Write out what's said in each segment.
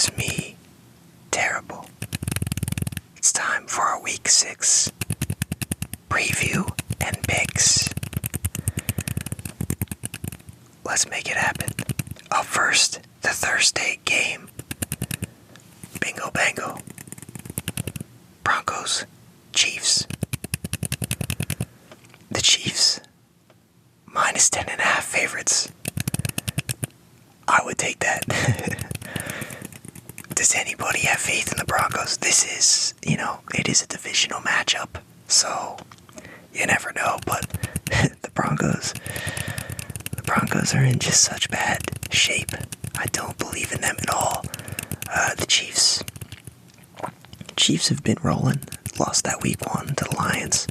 was me. Terrible. It's time for our Week 6 preview and picks. Let's make it happen. Up first, the Thursday game. Bingo bango. Broncos, Chiefs. The Chiefs, minus 10.5 favorites. I would take that. Does anybody have faith in the Broncos? This is, it is a divisional matchup, so you never know, but the Broncos are in just such bad shape. I don't believe in them at all. The Chiefs have been rolling. Lost that week 1 to the Lions.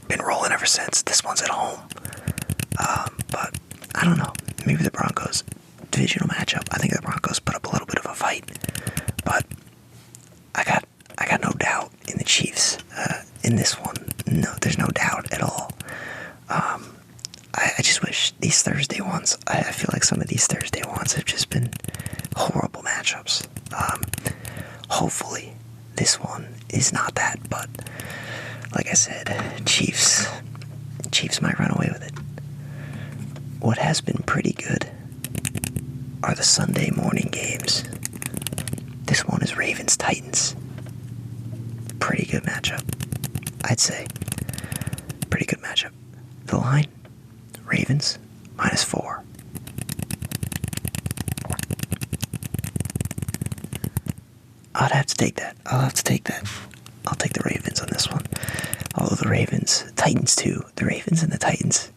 Been rolling ever since. This one's at home. But I don't know. Maybe the Broncos, divisional matchup. I think the Broncos put up a little bit of a fight. But I got no doubt in the Chiefs in this one. No, there's no doubt at all. I just wish these Thursday ones, I feel like some of these Thursday ones have just been horrible matchups. Hopefully this one is not that, but like I said, Chiefs might run away with it. What has been pretty good are the Sunday morning games. This one is Ravens-Titans. Pretty good matchup, I'd say. Pretty good matchup. The line, Ravens, minus 4. I'd have to take that. I'll take the Ravens on this one. Although the Titans too. The Ravens and the Titans.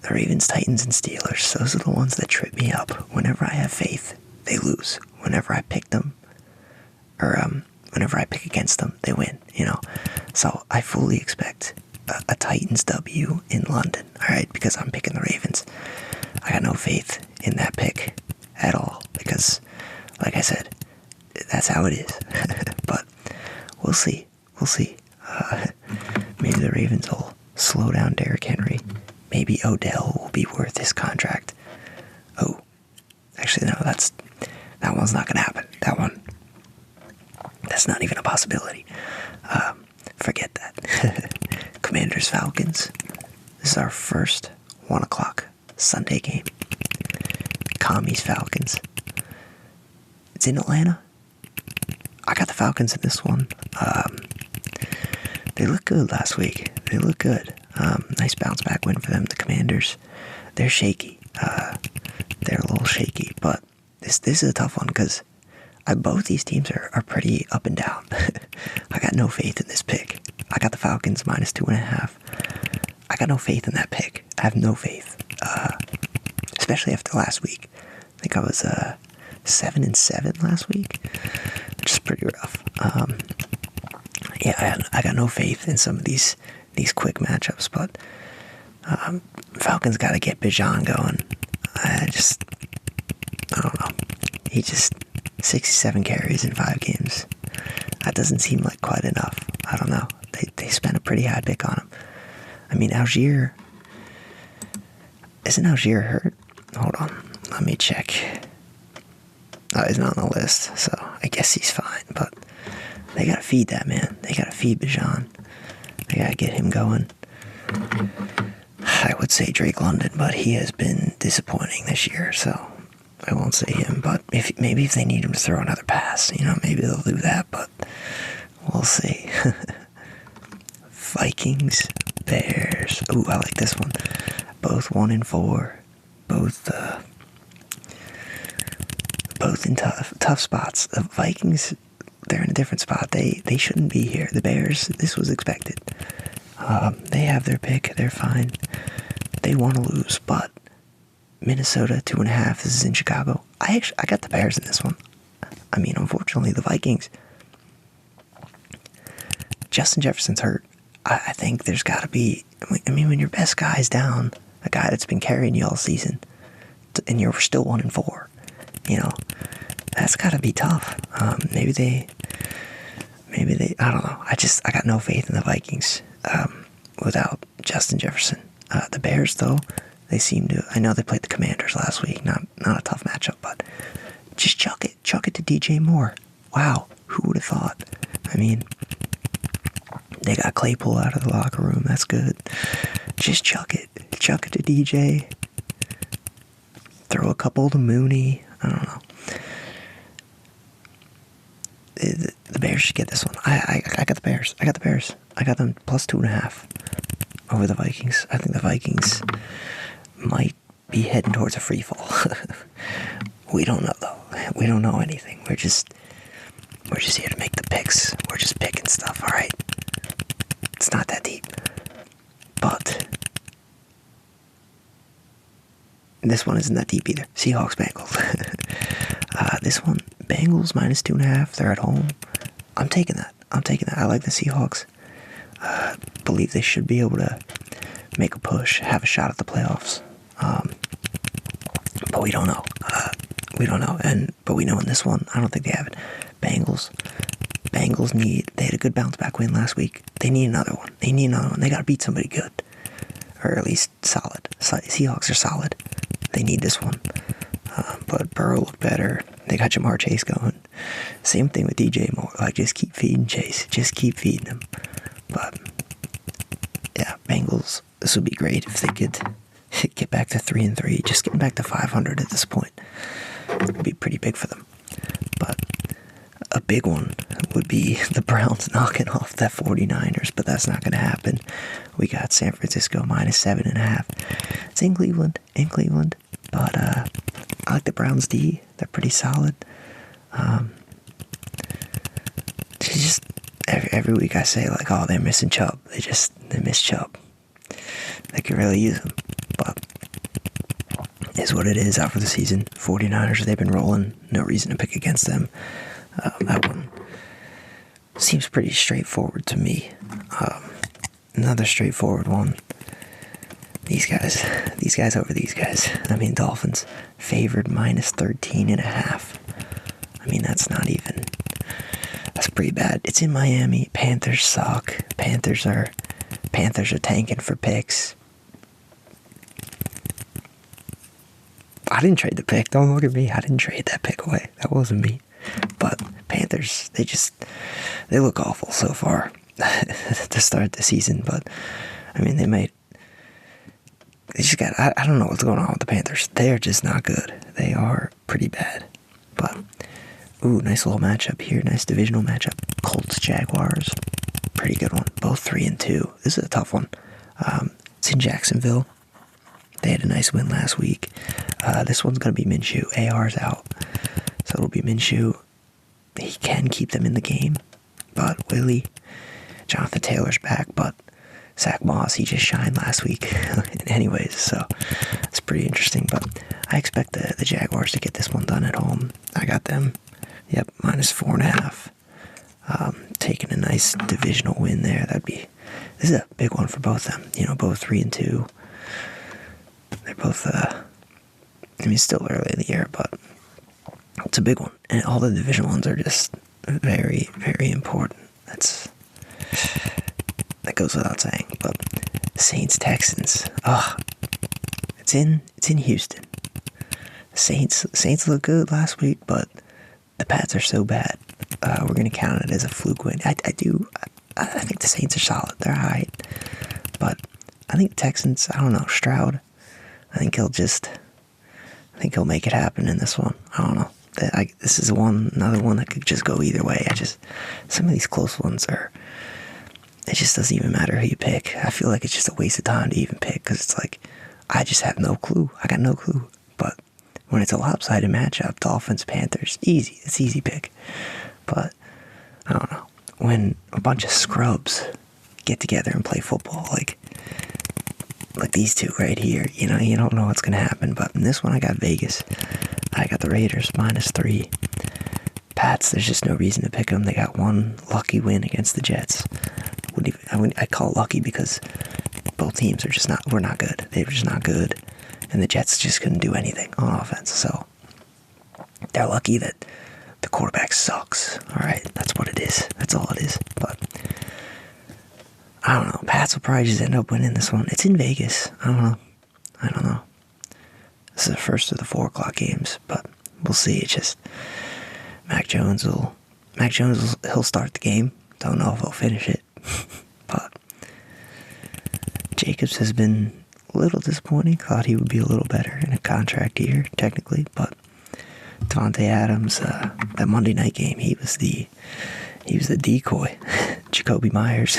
The Ravens, Titans, and Steelers. Those are the ones that trip me up. Whenever I have faith, they lose. Whenever I pick them, or whenever I pick against them, they win. So I fully expect a Titans W in London. All right, because I'm picking the Ravens. I got no faith in that pick at all because, like I said, that's how it is. But we'll see. Maybe the Ravens will slow down Derrick Henry. Maybe Odell will be worth his contract. Oh, actually, no, that one's not going to happen. That's not even a possibility. Forget that. Commanders, Falcons. This is our first 1 o'clock Sunday game. Commies, Falcons. It's in Atlanta. I got the Falcons in this one. They looked good last week. They look good. Nice bounce back win for them. The Commanders, they're shaky. They're a little shaky, but this is a tough one because both these teams are pretty up and down. I got no faith in this pick. I got the Falcons minus 2.5. I got no faith in that pick. I have no faith, especially after last week. I think I was 7-7 last week, which is pretty rough. I got no faith in some of these quick matchups, but Falcons got to get Bijan going. I don't know. He just 67 carries in 5 games. That doesn't seem like quite enough. I don't know. They spent a pretty high pick on him. I mean, Algier. Isn't Algier hurt? Hold on. Let me check. Oh, he's not on the list, so I guess he's fine. But they gotta feed that man. They gotta feed Bijan. They gotta get him going. I would say Drake London, but he has been disappointing this year, so I won't say him. But maybe if they need him to throw another pass, maybe they'll do that. But we'll see. Vikings, Bears. Ooh, I like this one. Both 1-4. Both in tough spots. The Vikings, they're in a different spot. They shouldn't be here. The Bears, this was expected. They have their pick. They're fine. They want to lose, but Minnesota 2.5. This is in Chicago. I got the Bears in this one. I mean, unfortunately, the Vikings. Justin Jefferson's hurt. I think there's got to be. I mean, when your best guy's down, a guy that's been carrying you all season, and you're still 1-4, that's got to be tough. Maybe they. I don't know. I got no faith in the Vikings without Justin Jefferson. The Bears, though, they seem to. I know they played the Commanders last week. Not a tough matchup, but Just chuck it. Chuck it to DJ Moore. Wow, who would have thought? I mean, they got Claypool out of the locker room. That's good. Just chuck it. Chuck it to DJ. Throw a couple to Mooney. I don't know. The Bears should get this one. I got the Bears. I got them plus 2.5 over the Vikings. I think the Vikings might be heading towards a free fall. We don't know though. We don't know anything. We're just here to make the picks. We're just picking stuff. All right. It's not that deep. But this one isn't that deep either. Seahawks Bengals. This one, Bengals minus 2.5. They're at home. I'm taking that. I like the Seahawks. Believe they should be able to make a push, have a shot at the playoffs. But we don't know. But we know in this one, I don't think they have it. Bengals they had a good bounce back win last week. They need another one. They got to beat somebody good. Or at least solid. Seahawks are solid. They need this one. But Burrow looked better. They got Jamar Chase going. Same thing with DJ Moore. Like, just keep feeding Chase. Just keep feeding him. But, yeah, Bengals, this would be great if they could get back to 3-3. Just getting back to 500 at this point would be pretty big for them. But a big one would be the Browns knocking off that 49ers, but that's not going to happen. We got San Francisco minus 7.5. It's in Cleveland, but I like the Browns D. They're pretty solid. Just every week I say, like, oh, they're missing Chubb. They miss Chubb. They could really use him, but is what it is out for the season. 49ers, they've been rolling. No reason to pick against them. That one seems pretty straightforward to me. Another straightforward one. These guys over these guys. I mean, Dolphins favored minus 13.5. I mean, that's pretty bad. It's in Miami. Panthers suck. Panthers are tanking for picks. I didn't trade the pick. Don't look at me. I didn't trade that pick away. That wasn't me. But Panthers, they look awful so far to start the season. But, I mean, I don't know what's going on with the Panthers. They're just not good. They are pretty bad. But, ooh, nice little matchup here. Nice divisional matchup. Colts, Jaguars. Pretty good one. Both 3-2. This is a tough one. It's in Jacksonville. They had a nice win last week. This one's going to be Minshew. AR's out. So it'll be Minshew. He can keep them in the game. But Willie, Jonathan Taylor's back. But Zach Moss, he just shined last week. Anyways, so it's pretty interesting. But I expect the Jaguars to get this one done at home. I got them. Yep, minus 4.5. Taking a nice divisional win there. This is a big one for both of them. You know, both 3-2. They're both, still early in the year, but it's a big one. And all the division ones are just very, very important. That goes without saying. But Saints, Texans. It's in Houston. Saints look good last week, but the Pats are so bad. We're going to count it as a fluke win. I think the Saints are solid. They're all right. But I think Texans, I don't know, Stroud, I think he'll make it happen in this one. I don't know. This is another one that could just go either way. Some of these close ones it just doesn't even matter who you pick. I feel like it's just a waste of time to even pick, because it's like, I just have no clue. I got no clue. But when it's a lopsided matchup, Dolphins, Panthers, easy. It's easy pick. But, I don't know. When a bunch of scrubs get together and play football, like these two right here, you don't know what's going to happen. But in this one, I got Vegas. I got the Raiders, minus 3. Pats, there's just no reason to pick them. They got one lucky win against the Jets. I call it lucky because both teams we're not good. They were just not good. And the Jets just couldn't do anything on offense. So they're lucky that the quarterback sucks. All right, that's what it is. That's all it is. But I don't know. Pats will probably just end up winning this one. It's in Vegas. I don't know. This is the first of the 4 o'clock games, but we'll see. It's just he'll start the game. Don't know if he'll finish it. But Jacobs has been a little disappointing. Thought he would be a little better in a contract year, technically. But Devontae Adams, that Monday night game, he was the decoy. Jacoby Myers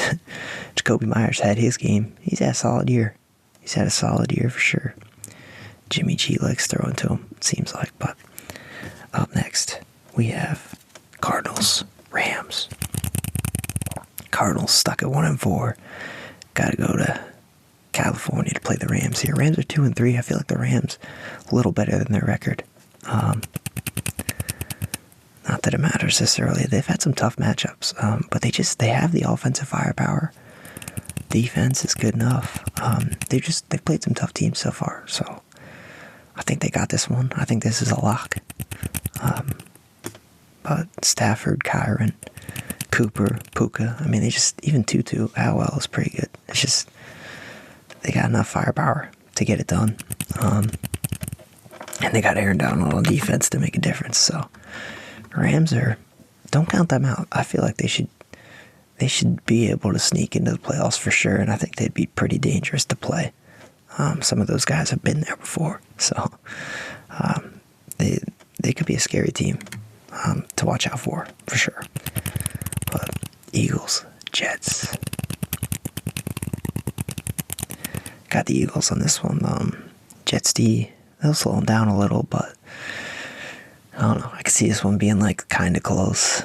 had his game. He's had a solid year. He's had a solid year for sure. Jimmy G likes throwing to him, it seems like. But up next, we have Cardinals, Rams. Cardinals stuck at 1-4. Got to go to California to play the Rams here. Rams are 2-3. I feel like the Rams a little better than their record. Not that it matters this early. They've had some tough matchups, but they have the offensive firepower. Defense is good enough. They've played some tough teams so far, so I think they got this one. I think this is a lock. But Stafford, Kyron, Cooper, Puka, I mean, even Tutu, Howell is pretty good. It's just, they got enough firepower to get it done. And they got Aaron Donald on defense to make a difference, so Rams don't count them out. I feel like they should be able to sneak into the playoffs for sure, and I think they'd be pretty dangerous to play. Some of those guys have been there before, so they could be a scary team to watch out for sure. But Eagles, Jets. Got the Eagles on this one. Jets they'll slow them down a little, but I don't know. I could see this one being like kind of close.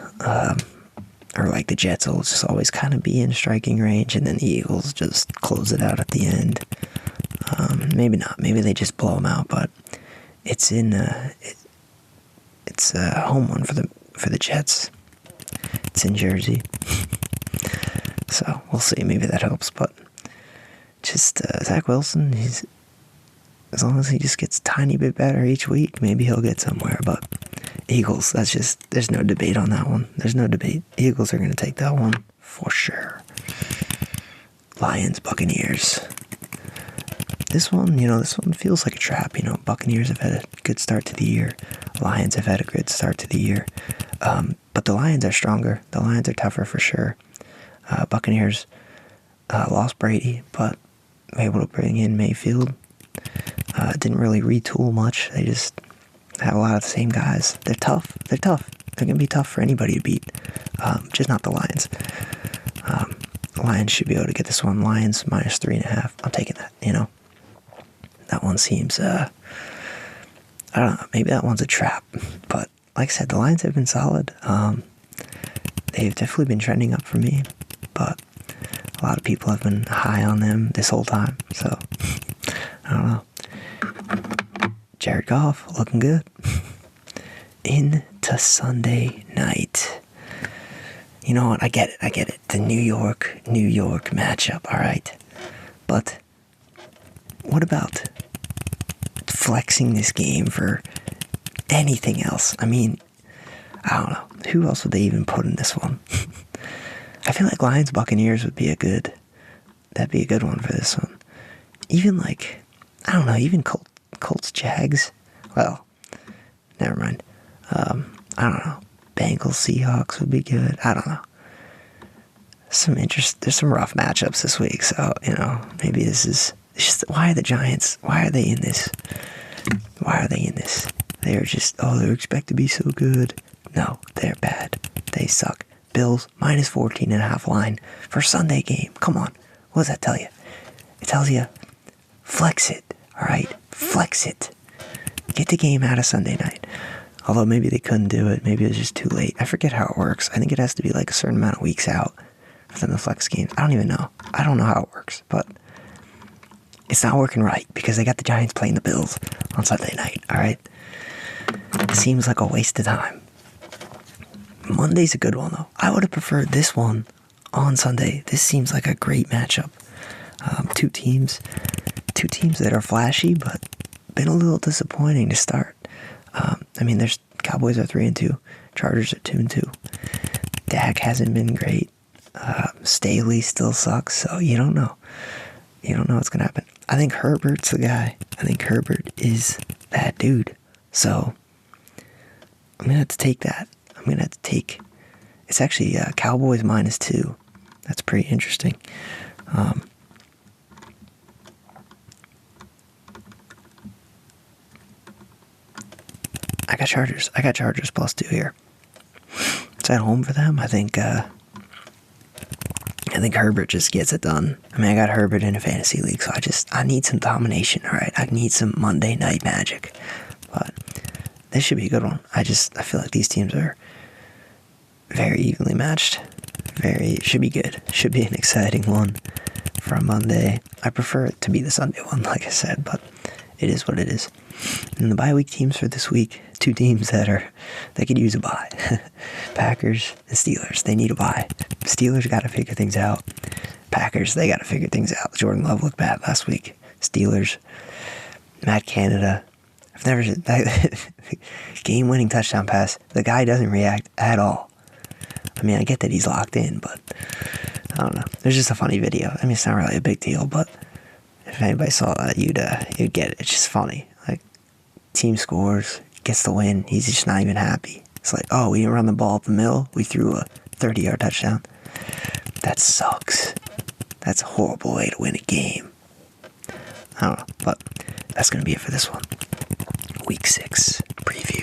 Or like the Jets will just always kind of be in striking range, and then the Eagles just close it out at the end. Maybe not. Maybe they just blow them out, but it's it's a home one for the Jets. It's in Jersey. So we'll see. Maybe that helps, but just Zach Wilson, as long as he just gets a tiny bit better each week, maybe he'll get somewhere. But Eagles, there's no debate on that one. There's no debate. Eagles are going to take that one for sure. Lions, Buccaneers. This one feels like a trap. Buccaneers have had a good start to the year. Lions have had a good start to the year. But the Lions are stronger. The Lions are tougher for sure. Buccaneers lost Brady, but were able to bring in Mayfield. Didn't really retool much. They just have a lot of the same guys. They're tough. They're going to be tough for anybody to beat. Just not the Lions. The Lions should be able to get this one. Lions minus 3.5. I'm taking that, That one seems, I don't know, maybe that one's a trap. But like I said, the Lions have been solid. They've definitely been trending up for me. But a lot of people have been high on them this whole time. So, I don't know. Jared Goff, looking good. Into Sunday night. You know what? I get it. The New York matchup, all right? But what about flexing this game for anything else? I mean, I don't know. Who else would they even put in this one? I feel like Lions Buccaneers would be that'd be a good one for this one. Even even Colts Jags. Well, never mind. I don't know. Bengals Seahawks would be good. I don't know. There's some rough matchups this week, so maybe this is. It's just, why are the Giants? Why are they in this? They're just, they're expected to be so good. No, they're bad. They suck. Bills minus 14.5 line for Sunday game. Come on, what does that tell you? It tells you, flex it. All right, flex it. Get the game out of Sunday night. Although maybe they couldn't do it. Maybe it was just too late. I forget how it works. I think it has to be like a certain amount of weeks out for them to flex games. I don't even know. I don't know how it works, but it's not working right because they got the Giants playing the Bills on Sunday night, all right? It seems like a waste of time. Monday's a good one, though. I would have preferred this one on Sunday. This seems like a great matchup. Two teams that are flashy, but been a little disappointing to start. There's Cowboys are 3-2, Chargers are 2-2. Dak hasn't been great. Staley still sucks, so you don't know. You don't know what's gonna happen. I think Herbert's the guy. I think Herbert is that dude. So I'm gonna have to take that. I'm gonna have to take. It's actually Cowboys -2. That's pretty interesting. I got Chargers. I got Chargers +2 here. It's at home for them. I think Herbert just gets it done. I mean, I got Herbert in a fantasy league, so I need some domination, all right? I need some Monday Night Magic. But this should be a good one. I feel like these teams are very evenly matched. Should be good. Should be an exciting one for a Monday. I prefer it to be the Sunday one, like I said, but it is what it is. And the bye week teams for this week, 2 teams that could use a bye. Packers and Steelers, they need a bye. Steelers got to figure things out. Packers, they got to figure things out. Jordan Love looked bad last week. Steelers, Matt Canada. I've never seen that game-winning touchdown pass. The guy doesn't react at all. I mean, I get that he's locked in, but I don't know. There's just a funny video. I mean, it's not really a big deal, but if anybody saw that, you'd get it. It's just funny. Like, team scores, gets the win. He's just not even happy. It's like, oh, we didn't run the ball up the middle. We threw a 30-yard touchdown. That sucks. That's a horrible way to win a game. I don't know, but that's going to be it for this one. Week 6 preview.